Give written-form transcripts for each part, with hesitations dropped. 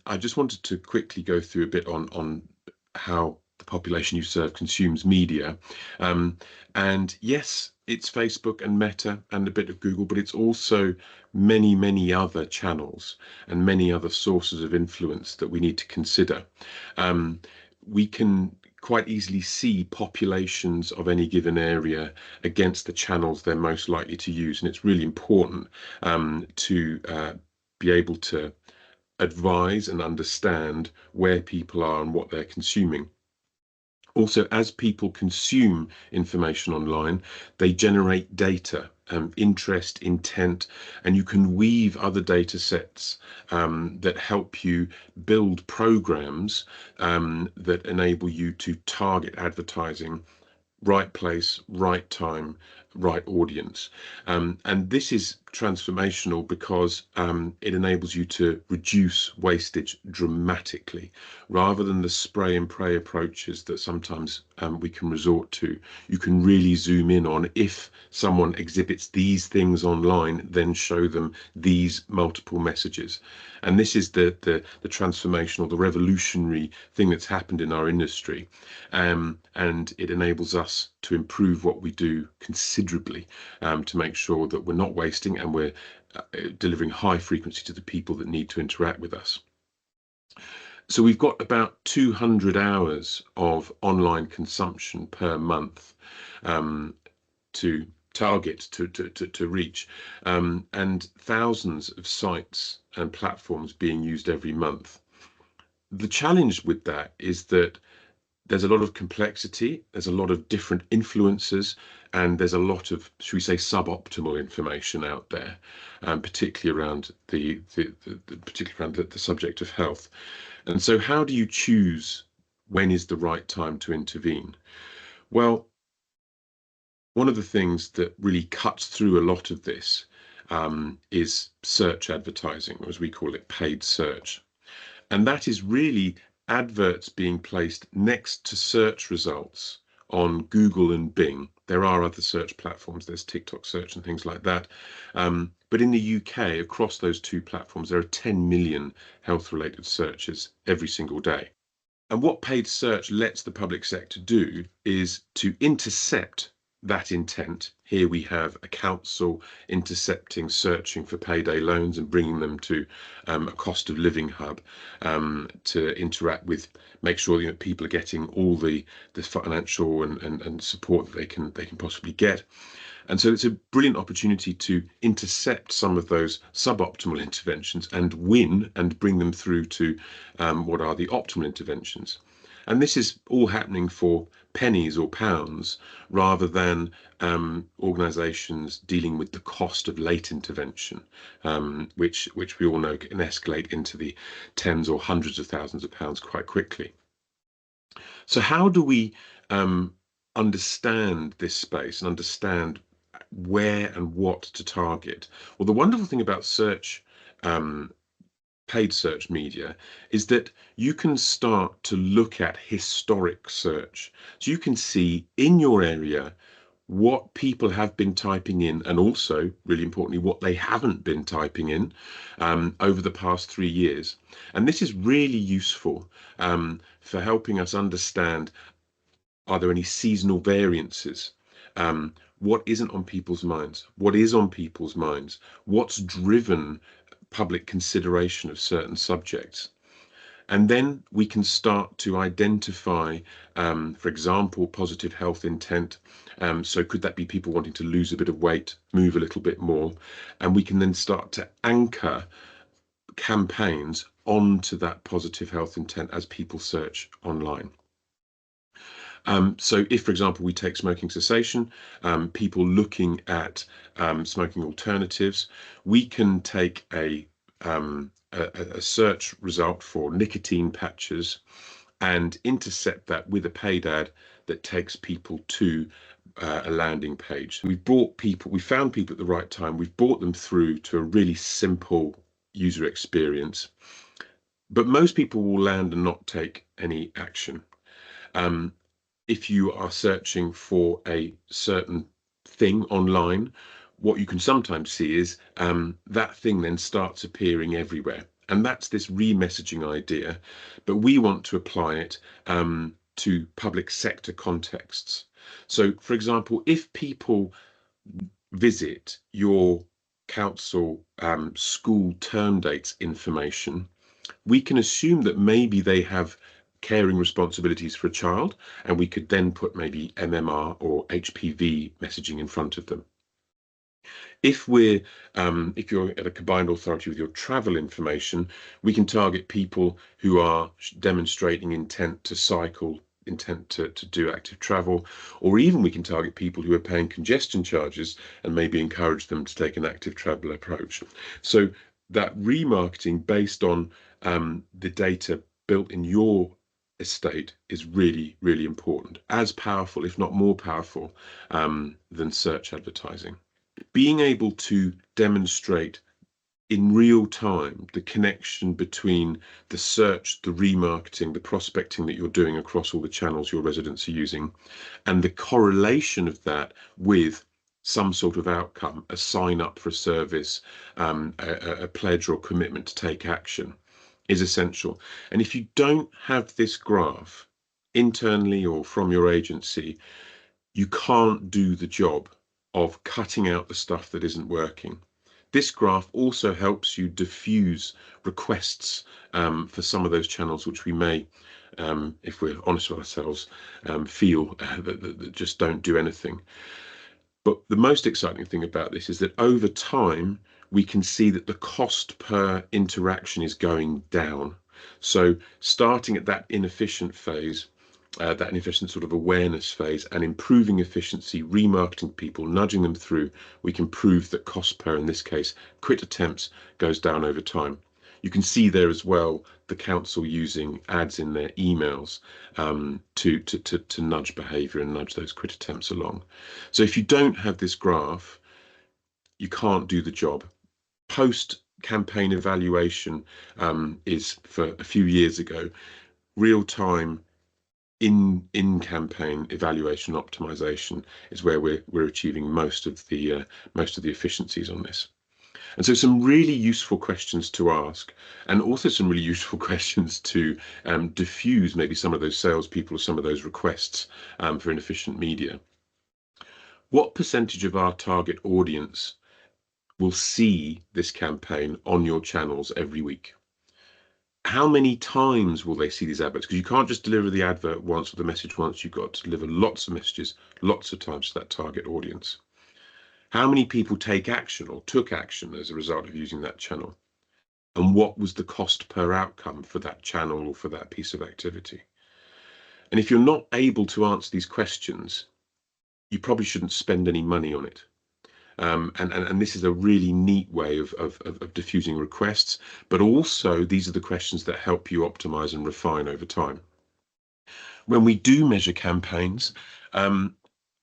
I just wanted to quickly go through a bit on how the population you serve consumes media. Um, and yes, it's Facebook and Meta and a bit of Google, but it's also many, many other channels and many other sources of influence that we need to consider. Um, we can quite easily see populations of any given area against the channels they're most likely to use. And it's really important to be able to advise and understand where people are and what they're consuming. Also, as people consume information online, they generate data, interest, intent, and you can weave other data sets that help you build programs that enable you to target advertising right place, right time, right audience. And this is transformational because it enables you to reduce wastage dramatically rather than the spray and pray approaches that sometimes we can resort to. You can really zoom in on if someone exhibits these things online, then show them these multiple messages. And this is the transformational, the revolutionary thing that's happened in our industry. And it enables us to improve what we do considerably to make sure that we're not wasting and we're delivering high frequency to the people that need to interact with us. So we've got about 200 hours of online consumption per month to target, to reach, and thousands of sites and platforms being used every month. The challenge with that is that there's a lot of complexity, there's a lot of different influences, and there's a lot of, should we say, suboptimal information out there, particularly around the subject of health. And so, how do you choose when is the right time to intervene? Well, one of the things that really cuts through a lot of this is search advertising, or as we call it, paid search. And that is really adverts being placed next to search results on Google and Bing. There are other search platforms, there's TikTok search and things like that. But in the UK, across those two platforms, there are 10 million health related searches every single day. And what paid search lets the public sector do is to intercept that intent. Here we have a council intercepting, searching for payday loans and bringing them to a cost of living hub to interact with, make sure that people are getting all the financial and support that they can possibly get. And so it's a brilliant opportunity to intercept some of those suboptimal interventions and win and bring them through to what are the optimal interventions. And this is all happening for pennies or pounds rather than organisations dealing with the cost of late intervention, which we all know can escalate into the tens or hundreds of thousands of pounds quite quickly. So how do we understand this space and understand where and what to target? Well, the wonderful thing about search, paid search media, is that you can start to look at historic search. So you can see in your area what people have been typing in, and also, really importantly, what they haven't been typing in over the past 3 years. And this is really useful for helping us understand, are there any seasonal variances? What isn't on people's minds? What is on people's minds? What's driven public consideration of certain subjects? And then we can start to identify, for example, positive health intent. So could that be people wanting to lose a bit of weight, move a little bit more? And we can then start to anchor campaigns onto that positive health intent as people search online. So if, for example, we take smoking cessation, people looking at smoking alternatives, we can take a search result for nicotine patches and intercept that with a paid ad that takes people to a landing page. We found people at the right time. We've brought them through to a really simple user experience, but most people will land and not take any action. If you are searching for a certain thing online, what you can sometimes see is that thing then starts appearing everywhere. And that's this re-messaging idea, but we want to apply it to public sector contexts. So, for example, if people visit your council school term dates information, we can assume that maybe they have caring responsibilities for a child, and we could then put maybe MMR or HPV messaging in front of them. If you're at a combined authority with your travel information, we can target people who are demonstrating intent to cycle, intent to do active travel, or even we can target people who are paying congestion charges and maybe encourage them to take an active travel approach. So that remarketing based on the data built in your estate is really, really important, as powerful, if not more powerful, than search advertising. Being able to demonstrate in real time the connection between the search, the remarketing, the prospecting that you're doing across all the channels your residents are using, and the correlation of that with some sort of outcome, a sign up for a service, a pledge or commitment to take action, is essential. And if you don't have this graph internally or from your agency, you can't do the job of cutting out the stuff that isn't working. This graph also helps you diffuse requests for some of those channels which we may, if we're honest with ourselves, feel that just don't do anything. But the most exciting thing about this is that over time, we can see that the cost per interaction is going down. So starting at that inefficient phase, that inefficient sort of awareness phase, and improving efficiency, remarketing people, nudging them through, we can prove that cost per, in this case, quit attempts, goes down over time. You can see there as well the council using ads in their emails to nudge behaviour and nudge those quit attempts along. So if you don't have this graph, you can't do the job. Post campaign evaluation is for a few years ago, real time in campaign evaluation optimization is where we're achieving most of the efficiencies on this. And so some really useful questions to ask, and also some really useful questions to diffuse maybe some of those salespeople or some of those requests for inefficient media. What percentage of our target audience will see this campaign on your channels every week? How many times will they see these adverts? Because you can't just deliver the advert once or the message once. You've got to deliver lots of messages, lots of times to that target audience. How many people take action or took action as a result of using that channel? And what was the cost per outcome for that channel or for that piece of activity? And if you're not able to answer these questions, you probably shouldn't spend any money on it. And this is a really neat way of diffusing requests, but also these are the questions that help you optimize and refine over time. When we do measure campaigns and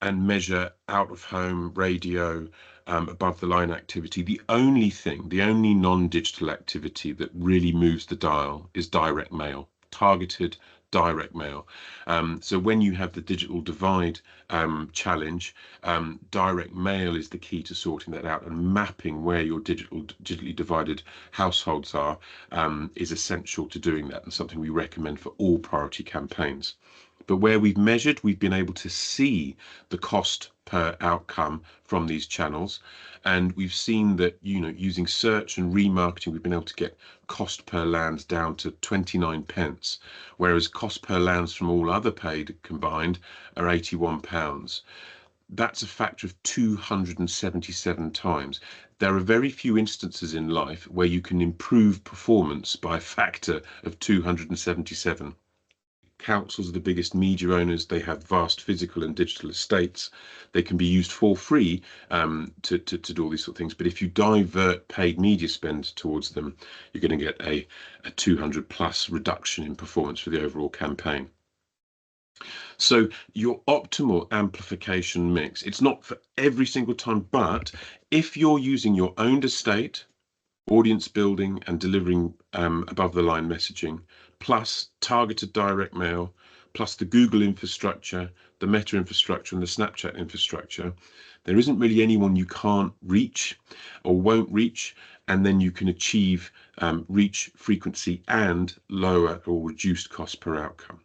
measure out of home radio, above the line activity, the only non-digital activity that really moves the dial is direct mail, targeted direct mail. So when you have the digital divide challenge, direct mail is the key to sorting that out, and mapping where your digitally divided households are is essential to doing that, and something we recommend for all priority campaigns. But where we've measured, we've been able to see the cost per outcome from these channels. And we've seen that, using search and remarketing, we've been able to get cost per lands down to 29 pence, whereas cost per lands from all other paid combined are £81. That's a factor of 277 times. There are very few instances in life where you can improve performance by a factor of 277. Councils are the biggest media owners. They have vast physical and digital estates. They can be used for free to do all these sort of things. But if you divert paid media spend towards them, you're going to get a 200 plus reduction in performance for the overall campaign. So your optimal amplification mix, it's not for every single time, but if you're using your own estate, audience building and delivering above the line messaging, plus targeted direct mail, plus the Google infrastructure, the Meta infrastructure and the Snapchat infrastructure, there isn't really anyone you can't reach or won't reach, and then you can achieve reach, frequency, and lower or reduced cost per outcome.